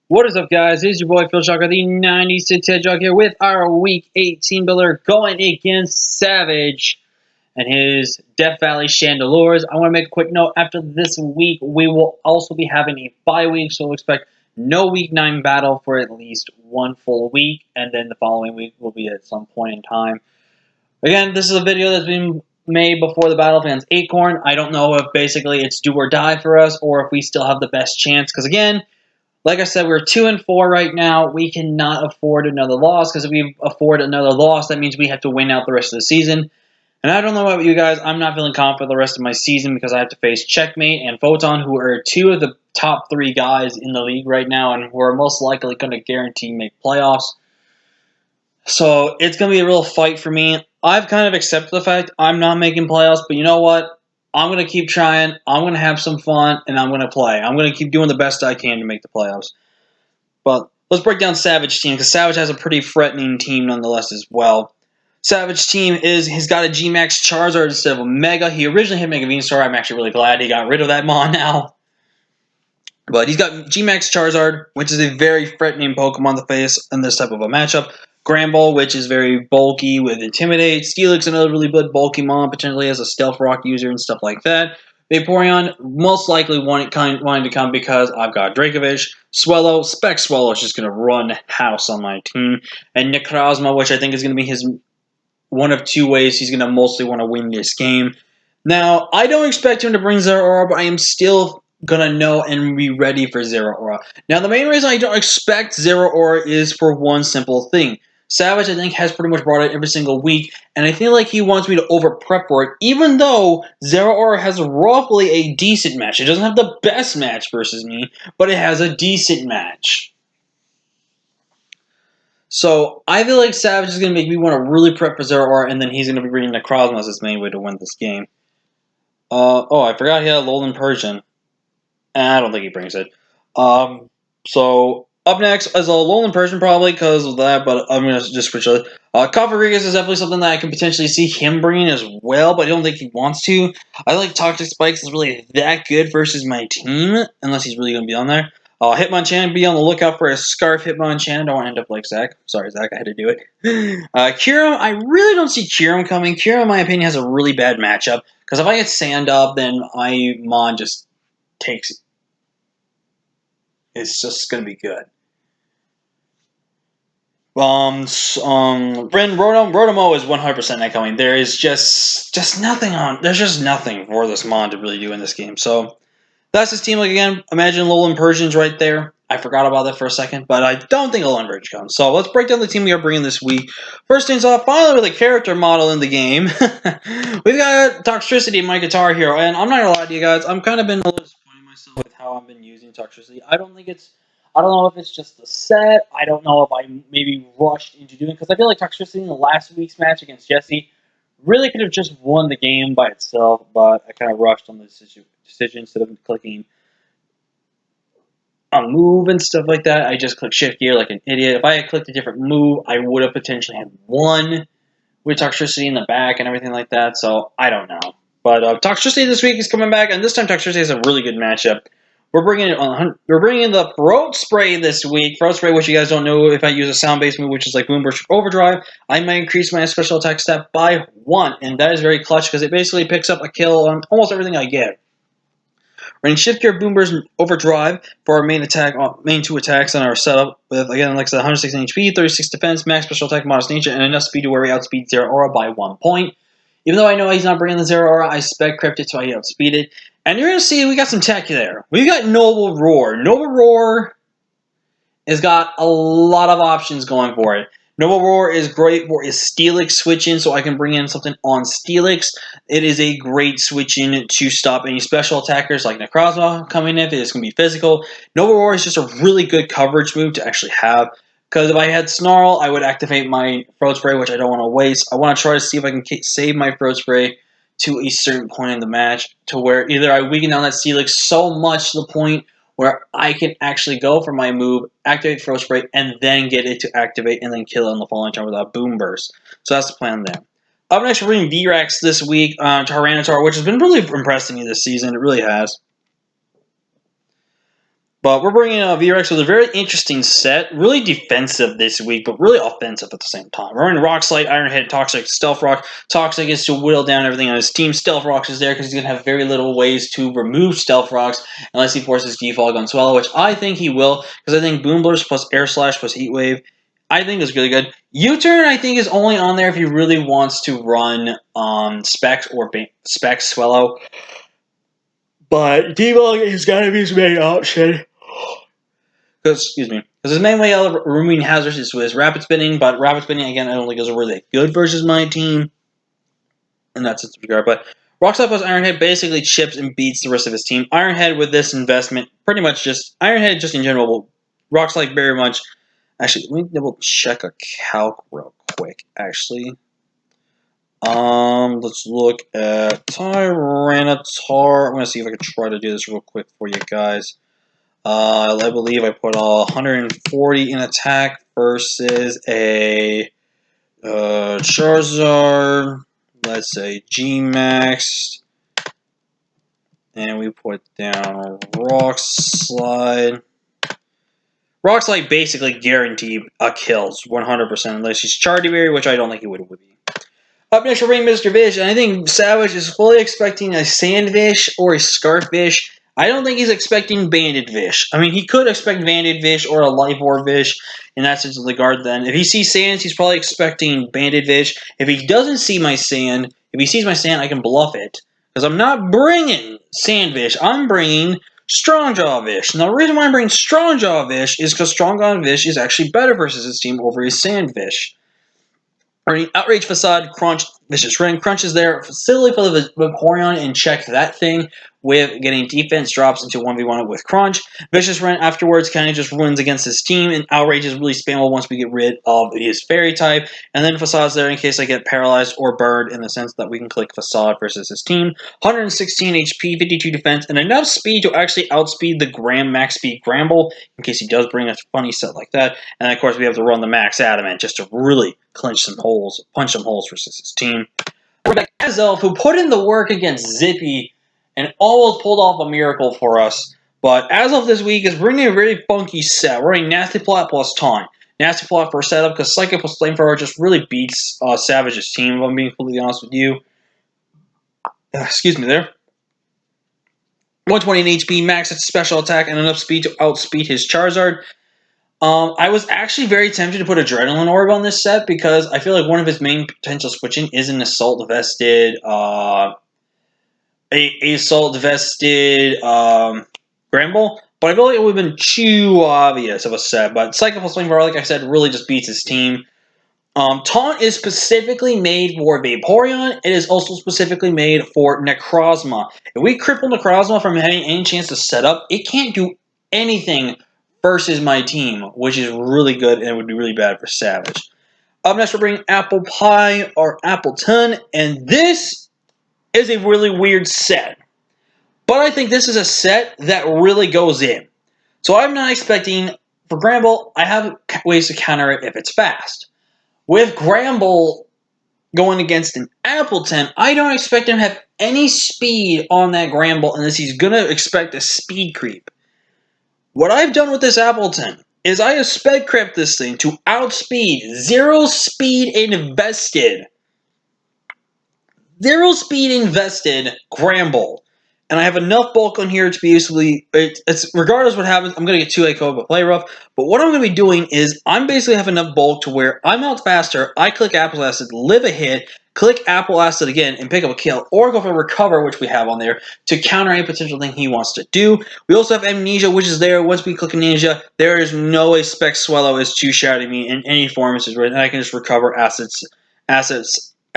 What is up, guys? It's your boy Phil Shocker, the 96 Hedgehog here with our Week 8 team builder going against Savage and his Death Valley Chandelures. I want to make a quick note. After this week, we will also be having a bye week, so we'll expect no Week 9 battle for at least one full week, and then the following week will be at some point in time. Again, this is a video that's been made before the battle against Acorn. I don't know if basically it's do or die for us or if we still have the best chance, because again, like I said, we're 2-4 right now. We cannot afford another loss, because if we afford another loss, that means we have to win out the rest of the season. And I don't know about you guys, I'm not feeling confident the rest of my season because I have to face Checkmate and Photon, who are two of the top 3 guys in the league right now and who are most likely going to guarantee make playoffs. So it's going to be a real fight for me. I've kind of accepted the fact I'm not making playoffs, but you know what? I'm going to keep trying, I'm going to have some fun, and I'm going to play. I'm going to keep doing the best I can to make the playoffs. But let's break down Savage team, because Savage has a pretty threatening team nonetheless as well. Savage team he's got a G-Max Charizard instead of a Mega. He originally had Mega Venusaur. I'm actually really glad he got rid of that Mon now. But he's got G-Max Charizard, which is a very threatening Pokemon to face in this type of a matchup. Granbull, which is very bulky with Intimidate. Steelix, another really good bulky Mon, potentially as a Stealth Rock user and stuff like that. Vaporeon, most likely wanting to come because I've got Dracovish. Swellow, Spec Swallow is just going to run house on my team. And Necrozma, which I think is going to be his one of 2 ways he's going to mostly want to win this game. Now, I don't expect him to bring Zeraora, but I am still going to know and be ready for Zeraora. Now, the main reason I don't expect Zeraora is for one simple thing. Savage, I think, has pretty much brought it every single week, and I feel like he wants me to over-prep for it, even though Zeraora has roughly a decent match. It doesn't have the best match versus me, but it has a decent match. So, I feel like Savage is going to make me want to really prep for Zeraora, and then he's going to be bringing Necrozma as his main way to win this game. Oh, I forgot he had Alolan Persian. I don't think he brings it. So, up next is a Alolan Persian, probably, because of that, but I'm going to just switch it. Cofagrigus is definitely something that I can potentially see him bringing as well, but I don't think he wants to. I think Toxic Spikes is really that good versus my team, unless he's really going to be on there. Hitmonchan, be on the lookout for a Scarf Hitmonchan. I don't want to end up like Zach. Sorry, Zach, I had to do it. Kyurem, I really don't see Kyurem coming. Kyurem, in my opinion, has a really bad matchup, because if I get Sand Up, then my Mon just takes it. It's just going to be good. Rotomo is 100% not coming. There is just nothing on. There's just nothing for this Mon to really do in this game. So that's his team. Like again, imagine Alolan Persian's right there. I forgot about that for a second, but I don't think Alolan Persian comes. So let's break down the team we are bringing this week. First things off, finally with a character model in the game. We've got Toxtricity in my guitar hero, and I'm not gonna lie to you guys, I'm kind of been a little disappointed myself with how I've been using Toxtricity. I don't know if it's just the set. I don't know if I maybe rushed into doing it, because I feel like Toxtricity in the last week's match against Jesse really could have just won the game by itself, but I kind of rushed on the decision instead of clicking a move and stuff like that. I just clicked shift gear like an idiot. If I had clicked a different move, I would have potentially had won with Toxtricity in the back and everything like that, so I don't know. But Toxtricity this week is coming back, and this time Toxtricity has a really good matchup. We're bringing in the Throat Spray this week. Throat Spray, which you guys don't know, if I use a sound-based move, which is like Boom Burst Overdrive, I might increase my special attack stat by 1, and that is very clutch because it basically picks up a kill on almost everything I get. Running Shift Gear, Boom Burst, and Overdrive for our main 2 attacks on our setup with, again, like I said, 116 HP, 36 defense, max special attack, modest nature, and enough speed to where we outspeed Zeraora by 1 point. Even though I know he's not bringing the Zeraora, I spec Cryptid so I outspeed it. And you're going to see we got some tech there. We've got Noble Roar. Noble Roar has got a lot of options going for it. Noble Roar is great for his Steelix switch-in, so I can bring in something on Steelix. It is a great switch-in to stop any special attackers like Necrozma coming in if it's going to be physical. Noble Roar is just a really good coverage move to actually have. Because if I had Snarl, I would activate my Throat Spray, which I don't want to waste. I want to try to see if I can save my Throat Spray to a certain point in the match, to where either I weaken down that Steelix so much to the point where I can actually go for my move, activate Throat Spray, and then get it to activate and then kill it on the following turn with a Boom Burst. So that's the plan there. Up next, we're bringing V-Rex this week, Tyranitar, which has been really impressing me this season. It really has. But we're bringing VRX with a very interesting set. Really defensive this week, but really offensive at the same time. We're running Rock Slide, Iron Head, Toxic, Stealth Rock. Toxic is to whittle down everything on his team. Stealth Rocks is there because he's going to have very little ways to remove Stealth Rocks unless he forces Defog on Swallow, which I think he will, because I think Boom Burst plus Air Slash plus Heat Wave, I think is really good. U-Turn, I think, is only on there if he really wants to run Specs or Specs Swallow. But Defog is going to be his main option. Because his main way of removing hazards is with rapid spinning, but rapid spinning, again, I don't think is really good versus my team. And that's its regard. But Rockslide plus Ironhead basically chips and beats the rest of his team. Ironhead with this investment, pretty much just, Ironhead just in general, Rockslide very much, actually, let me double check a calc real quick, actually. Let's look at Tyranitar. I'm going to see if I can try to do this real quick for you guys. I believe I put 140 in attack versus a Charizard, let's say G-Max, and we put down Rock Slide. Rock Slide basically guaranteed kills 100% unless he's Chardyberry, which I don't think he would be. Up next, we're bringing Mr. Fish, and I think Savage is fully expecting a Sandfish or a Scarfish. I don't think he's expecting Banded Fish. I mean, he could expect Banded Fish or a Life Orb Fish in that sense of regard then. If he sees Sands, he's probably expecting Banded Fish. If he doesn't see my Sand, if he sees my Sand, I can bluff it. Because I'm not bringing Sandfish. I'm bringing Strongjaw Fish. Now, the reason why I'm bringing Strongjaw Fish is because Strongjaw Fish is actually better versus his team over his Sandfish. Outrage Facade, Crunch, Vicious Ring. Crunch is there facility for the Vaporeon and check that thing with getting defense drops into 1v1 with Crunch. Vicious Ring afterwards kind of just runs against his team, and Outrage is really spammable once we get rid of his Fairy type. And then Facade's there in case I get paralyzed or burned in the sense that we can click Facade versus his team. 116 HP, 52 defense, and enough speed to actually outspeed the max speed Gramble in case he does bring a funny set like that. And of course we have to run the Max Adamant just to really punch some holes versus his team. We're back to Azelf, who put in the work against Zippy and almost pulled off a miracle for us. But Azelf this week is bringing a very funky set. We're running Nasty Plot plus Taunt. Nasty Plot for setup because Psychic plus Flamethrower just really beats Savage's team, if I'm being completely honest with you. Excuse me there. 120 in HP, max special attack, and enough speed to outspeed his Charizard. I was actually very tempted to put Adrenaline Orb on this set because I feel like one of his main potential switching is an Assault Vested, Gramble, but I feel like it would have been too obvious of a set. But Psychic plus Flamethrower, like I said, really just beats his team. Taunt is specifically made for Vaporeon. It is also specifically made for Necrozma. If we cripple Necrozma from having any chance to set up, it can't do anything versus my team, which is really good and it would be really bad for Savage. Up next, we're bringing Apple Pie or Appleton, and this is a really weird set. But I think this is a set that really goes in. So I'm not expecting, for Gramble, I have ways to counter it if it's fast. With Gramble going against an Appleton, I don't expect him to have any speed on that Gramble unless he's going to expect a speed creep. What I've done with this Appleton is I have sped crept this thing to outspeed 0 speed invested. 0 speed invested Gramble. And I have enough bulk on here to be basically, it's regardless what happens, I'm going to get 2A code but play rough. But what I'm going to be doing is I'm basically have enough bulk to where I'm out faster, I click Apple Acid, live a hit, click Apple Acid again and pick up a kill, or go for Recover, which we have on there, to counter any potential thing he wants to do. We also have Amnesia, which is there. Once we click Amnesia, there is no way Spec Swallow is two-shouting me in any form, and I can just recover assets,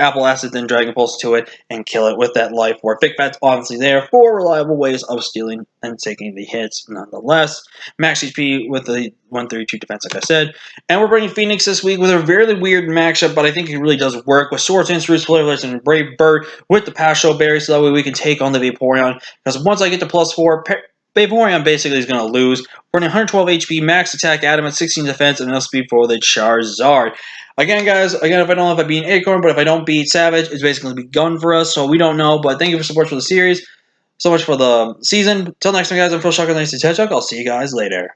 Apple Acid, then Dragon Pulse to it, and kill it with that Life Orb. Big Fat's obviously there. 4 reliable ways of stealing and taking the hits, nonetheless. Max HP with the 132 defense, like I said. And we're bringing Phoenix this week with a very weird matchup, but I think it really does work with Swords, Hands, Roots, Flavorless, and Brave Bird with the Pasho Berry, so that way we can take on the Vaporeon. Because once I get to +4, Vaporeon basically is going to lose. We're running 112 HP, max attack, Adamant, 16 defense, and enough speed for the Charizard. Again, guys, if I don't know if I beat Acorn, but if I don't beat Savage, it's basically going to be gone for us, so we don't know. But thank you for support for the series. so much for the season. Till next time, guys, I'm Phil Shocker, Hedgehog. I'll see you guys later.